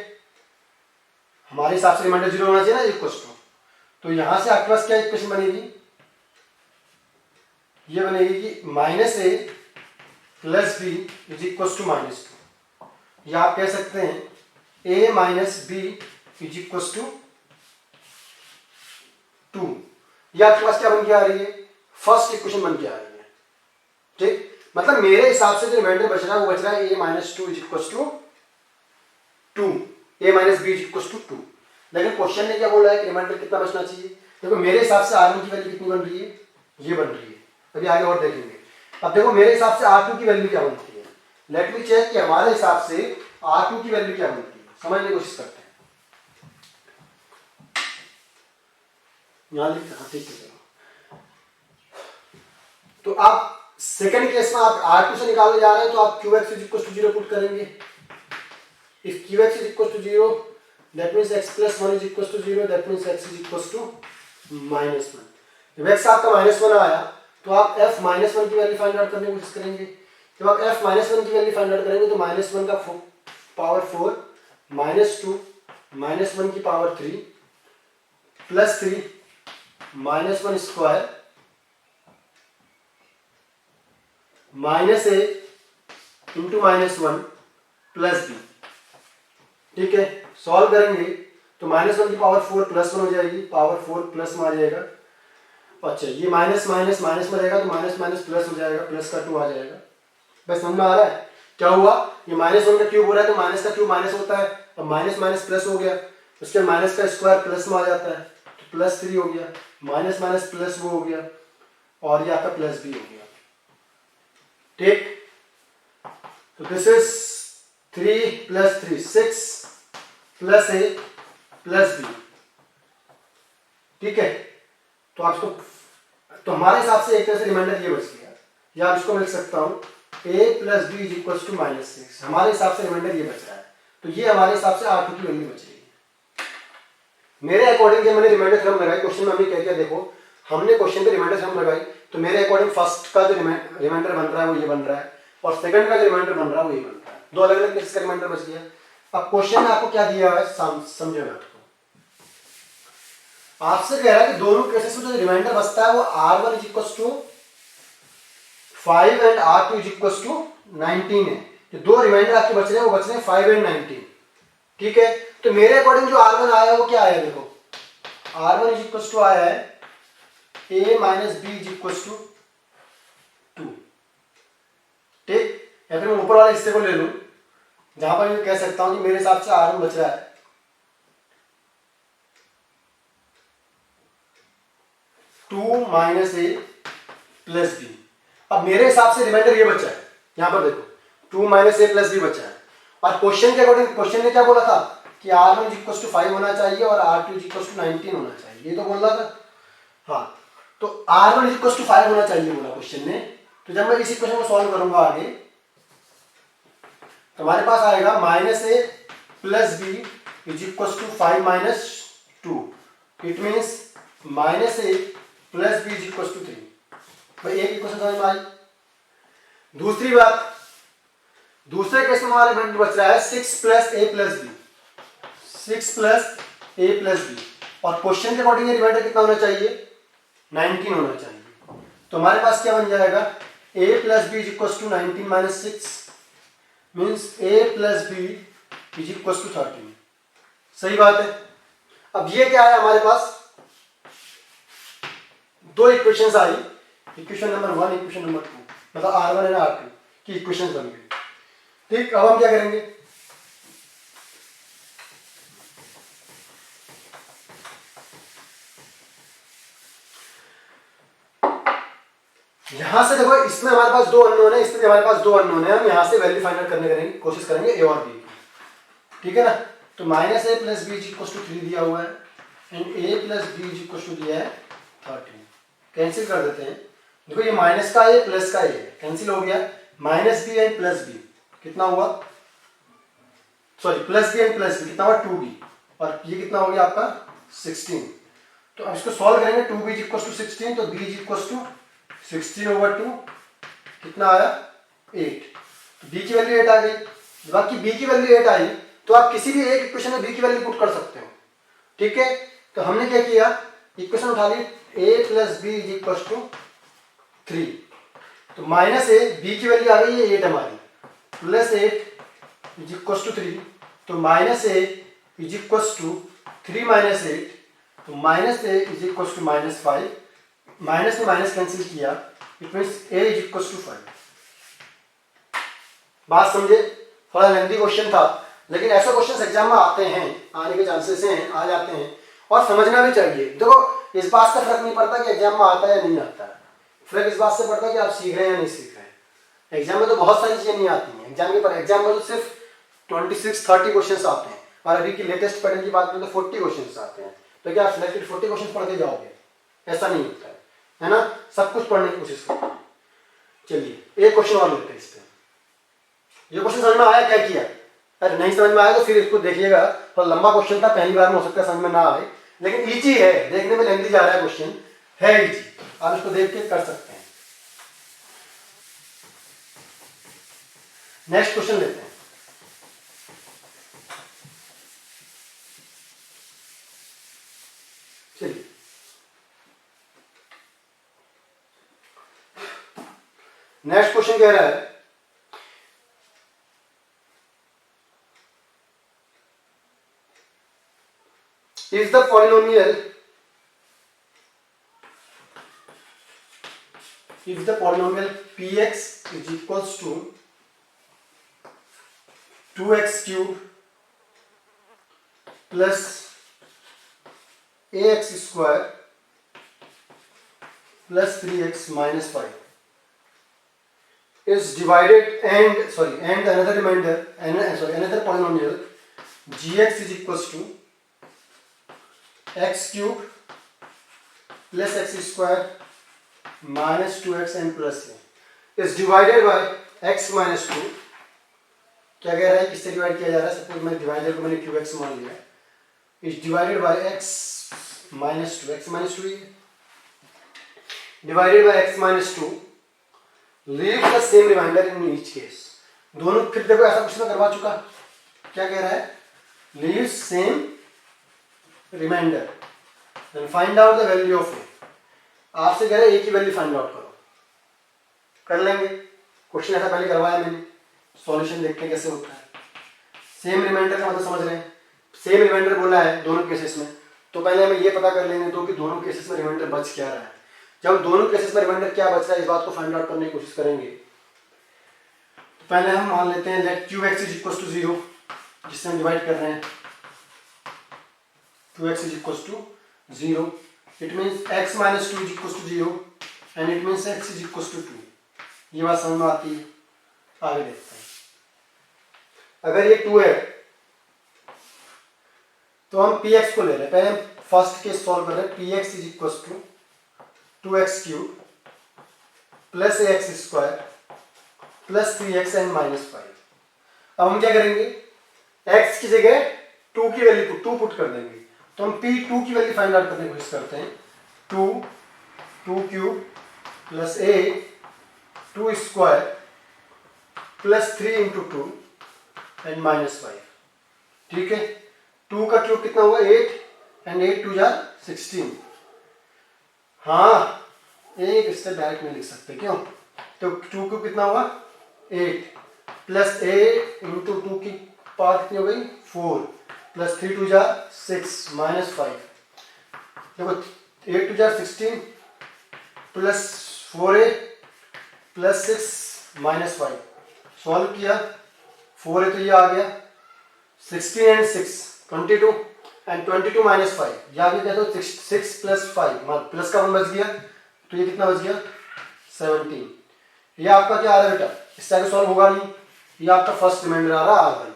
हमारे हिसाब से रिमाइंडर 0 होना चाहिए ना, इक्वल टू। तो यहां से आपके पास क्या इक्वेशन बनेगी? ये बनेगी कि minus A plus B is equal to minus 2, या आप कह सकते हैं A minus B is equal to 2। ये आपके पास क्या बन के आ रही है? फर्स्ट इक्वेशन बन के आ रही है। ठीक, मतलब मेरे हिसाब से जो रिमाइंडर बच रहा है वो बच रहा है A minus 2 is equal to 2, A minus B is equal to 2। लेकिन क्वेश्चन ने क्या बोला है कि रिमाइंडर कितना बचना चाहिए? देखो मेरे हिसाब से R1 की वैल्यू कितनी बन रही है? ये बन रही है, अभी आगे और देखेंगे। अब देखो मेरे हिसाब से R2 की वैल्यू क्या बनती है। लेट मी चेक कि हमारे हिसाब से R2 की वैल्यू क्या बनती है, समझने की कोशिश करते हैं। यहां लिखते हैं, ठीक है। तो आप सेकंड केस में आप R2 से निकालने जा रहे हैं, तो आप QX is equal to 0 put करेंगे। If QX is equal to 0 that means x plus 1 is equals to 0, that means x is equals to minus 1। जब x आपका -1 आया तो आप f -1 की वैल्यू फाइंड आउट करने की कोशिश करेंगे। जब आप f -1 की वैल्यू फाइंड आउट करेंगे तो -1 का पावर 4 -2 -1 की power 3 plus 3 -1 square minus a into -1 plus b। ठीक है, सॉल्व करेंगे तो -1 की पावर 4 प्लस 1 हो जाएगी, पावर 4 प्लस में आ जाएगा। अच्छा, ये माइनस माइनस माइनस में रहेगा तो माइनस माइनस प्लस हो जाएगा, प्लस का 2 आ जाएगा। बस समझ में आ रहा है क्या हुआ? ये -1 का क्यूब हो रहा है तो माइनस का क्यूब माइनस होता है, अब माइनस माइनस प्लस हो गया, उसके माइनस का स्क्वायर प्लस में आ जाता है तो प्लस 3 हो गया, माइनस माइनस प्लस वो हो गया, और ये आपका प्लस भी हो गया। ठीक, तो this is 3 plus 3 6 plus a plus b. ठीक है, तो आपको तो हमारे हिसाब से एक तरह से रिमाइंडर ये बच गया, या आप इसको मिल सकता हूं A plus B is equal to -6। हमारे हिसाब से रिमाइंडर ये बच रहा है, तो ये हमारे हिसाब से R2 की वैल्यू बच रही है। मेरे अकॉर्डिंग जब मैंने रिमाइंडर थ्योरम लगाई, क्वेश्चन में हमने क्या क्या देखो, हमने क्वेश्चन पे रिमाइंडर थ्योरम लगाई, तो मेरे अकॉर्डिंग फर्स्ट का जो रिमाइंडर बन रहा है वो ये बन रहा है, और सेकंड का जो रिमाइंडर बन रहा है वो ये बन रहा है। दो अलग अलग केस का रिमाइंडर बच गया। अब क्वेश्चन में आपको क्या दिया है समझो ना, आपसे कह रहा है कि दोनों केसेस में जो रिमाइंडर बचता है वो R1 is equal to 5 and R2 is equal to 19 है। जो दो रिमाइंडर आपके बच रहे हैं वो बच रहे हैं 5 एंड 19। ठीक है, तो मेरे अकॉर्डिंग जो R1 आया है वो क्या आया? देखो R1 इज इक्वल टू आया है a minus B is equal to 2। ठीक, या फिर मैं ऊपर वाले हिस्से को ले लूं जहां पर मैं कह सकता हूं कि मेरे हिसाब से R1 बच रहा है 2 माइनस ए प्लस बी। अब मेरे हिसाब से रिमाइंडर ये बचा है, यहां पर देखो 2 माइनस ए प्लस बी बचा है, और क्वेश्चन के अकॉर्डिंग क्वेश्चन ने क्या बोला था कि R1 इज इक्वल टू 5 होना चाहिए और R2 इज इक्वल टू 19 होना चाहिए, ये तो बोल रहा था। हाँ, तो R1 इज इक्वल टू 5 होना चाहिए बोला क्वेश्चन ने, तो जब मैं इस इक्वेशन को सॉल्व करूंगा आगे तो हमारे पास आएगा -a + b = 5 - 2. It means -a + b = 3. भाई एक इक्वेशन समझ में आई। दूसरी बात, दूसरे केस में हमारा रिमाइंडर बच रहा है 6 + a + b, 6 + a + b, और क्वेश्चन के अकॉर्डिंग रिमाइंडर कितना होना चाहिए? 19 होना चाहिए। तो हमारे पास क्या बन जाएगा? a + b = 19 - 6 means a + b = 13। सही बात है। अब ये क्या है हमारे पास? दो इक्वेशंस आई, इक्वेशन नंबर 1, इक्वेशन नंबर 2, मतलब R1 और R2 की इक्वेशंस बन गई। ठीक, अब हम क्या करेंगे? यहां से देखो, इसमें हमारे पास दो अननोन है, इसमें हमारे पास दो अननोन है। हम यहां से वैल्यू फाइंड आउट करने करेंगे, कोशिश करेंगे a और b की। ठीक है ना? तो -a + b = 3 दिया हुआ है एंड a + b = दिया है 13। कैंसिल कर देते हैं। देखो ये माइनस का a प्लस का a कैंसिल हो गया। -b एंड +b कितना हुआ? सॉरी, +b एंड +b कितना हुआ? 2b, और ये कितना हो गया आपका? 16। तो अब इसको सॉल्व करेंगे। 2b = 16, तो b = 16/2 कितना आया? 8। तो b की वैल्यू 8 आ गई। जब आपकी b की वैल्यू 8 आई तो आप किसी भी एक इक्वेशन में b की वैल्यू पुट कर सकते हो। ठीक है, तो हमने क्या किया? इक्वेशन उठा ली a + b = 3। तो -a, b की वैल्यू आ गई है 8 हमारी, +8 = 3, तो -a = 3 - 8, तो -a = -5, माइनस में माइनस कैंसिल किया, इट मींस a = 5। बात समझे? थोड़ा लेंथी क्वेश्चन था, लेकिन ऐसे क्वेश्चन एग्जाम में आते हैं, आने के चांसेस हैं, आ जाते हैं, और समझना भी चाहिए। देखो, इस बात से फर्क नहीं पड़ता कि एग्जाम में आता है या नहीं आता है, फर्क इस बात से पड़ता है कि आप सीख रहे हैं या नहीं सीख रहे हैं। एग्जाम में तो बहुत सारी चीजें नहीं आती हैं, एग्जाम में तो सिर्फ 26-30 क्वेश्चन आते हैं, और अभी की लेटेस्ट पैटर्न की बात करें तो 40 क्वेश्चन आते हैं। तो क्या आप सिलेक्टेड 40 क्वेश्चन पढ़ के जाओगे? ऐसा नहीं होता है ना? सब कुछ पढ़ने की कोशिश करते हैं। चलिए एक क्वेश्चन और लेते हैं इस पे। ये क्वेश्चन समझ में आया? क्या किया? अरे नहीं समझ में आया तो फिर इसको देखिएगा, तो लंबा क्वेश्चन था, पहली बार में हो सकता है समझ में ना आए, लेकिन इजी है, देखने में लेंथी जा रहा है क्वेश्चन, है इजी, आप इसको देख के कर सकते हैं। नेक्स्ट क्वेश्चन लेते हैं। चलिए नेक्स्ट क्वेश्चन कह रहा है is the polynomial px is equals to 2x cube plus ax square plus 3x minus 5 is divided and another remainder another polynomial gx is equals to x cube plus x square minus 2x and plus a is divided by x minus 2। क्या कह रहा है? किससे divide किया जा रहा है? Suppose मैं डिवाइडर को मैंने qx मान लिया, is divided by x minus 2, x minus 2 divided by x minus 2 leave the same remainder in each case। दोनों, फिर देखो ऐसा कुछ मैं करवा चुका, क्या कह रहा है? leave same remainder then find out the value of a। आपसे कह रहे हैं a की वैल्यू फाइंड आउट करो, कर लेंगे। क्वेश्चन ऐसा पहले करवाया मैंने, सॉल्यूशन देखते हैं कैसे होता है। सेम रिमाइंडर का मतलब समझ रहे हैं? सेम रिमाइंडर बोला है दोनों केसेस में, तो पहले हमें ये पता कर लेने दो कि दोनों केसेस में रिमाइंडर बच क्या रहा है। जब दोनों केसेस में रिमाइंडर क्या बच रहा है इस बात को फाइंड आउट करने की कोशिश करेंगे। तो पहले हम मान लेते हैं लेट qx = 0, जिससे हम डिवाइड कर रहे हैं, qx = 0, it means x minus 2 = 0 and it means x = 2। ये बात समझ में आती है? आगे देखते हैं। अगर ये 2 है तो हम px को ले रहे हैं, पहले हम फर्स्ट केस सॉल्व कर रहे हैं। px = 2x cube plus A X square plus 3x and minus 5। अब हम क्या करेंगे, x की जगह 2 की वैल्यू 2 पुट कर देंगे, तो हम p2 की वैल्यू फाइंड आउट करने की कोशिश करते हैं। 2 cube plus a 2 square plus 3 into 2 and minus 5। ठीक है, 2 का क्यूब कितना हुआ 8 एंड 8 2 जार 16। हाँ, एक इससे डायरेक्ट नहीं लिख सकते, क्यों? तो 2 क्यूब कितना हुआ 8 प्लस 8 इंटू 2 की पावर कितनी हो गई 4 प्लस 3 2 जार 6 माइनस 5। देखो 8 2 jar 16 plus 4a plus 6 minus 5। Solve किया, 4 है तो ये आ गया, 16 एंड 6 22 एंड 22 माइनस 5, या आगे कहते हो 6 प्लस 5 प्लस का 1 बच गया, तो ये कितना बच गया 17। ये आपका क्या आ रहा है बेटा, इससे आगे सॉल्व होगा नहीं, ये आपका फर्स्ट रिमाइंडर आ रहा है R1।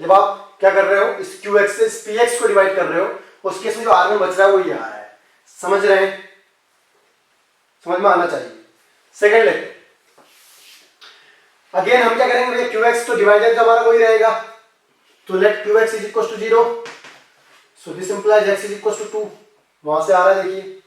जब आप क्या कर रहे हो, इस QX से इस PX को डिवाइड कर रहे हो, उस केस में जो R1 बच रहा है वो ये आ रहा है। समझ रहे हैं, समझ में आना चाहिए। सेकंड लेते अगेन हम क्या करेंगे भैया, QX तो डिवाइडेड हमारा वही रहेगा, तो let QX is equal to 0, so this implies x is equal to 2। वहां से आ रहा है देखिए,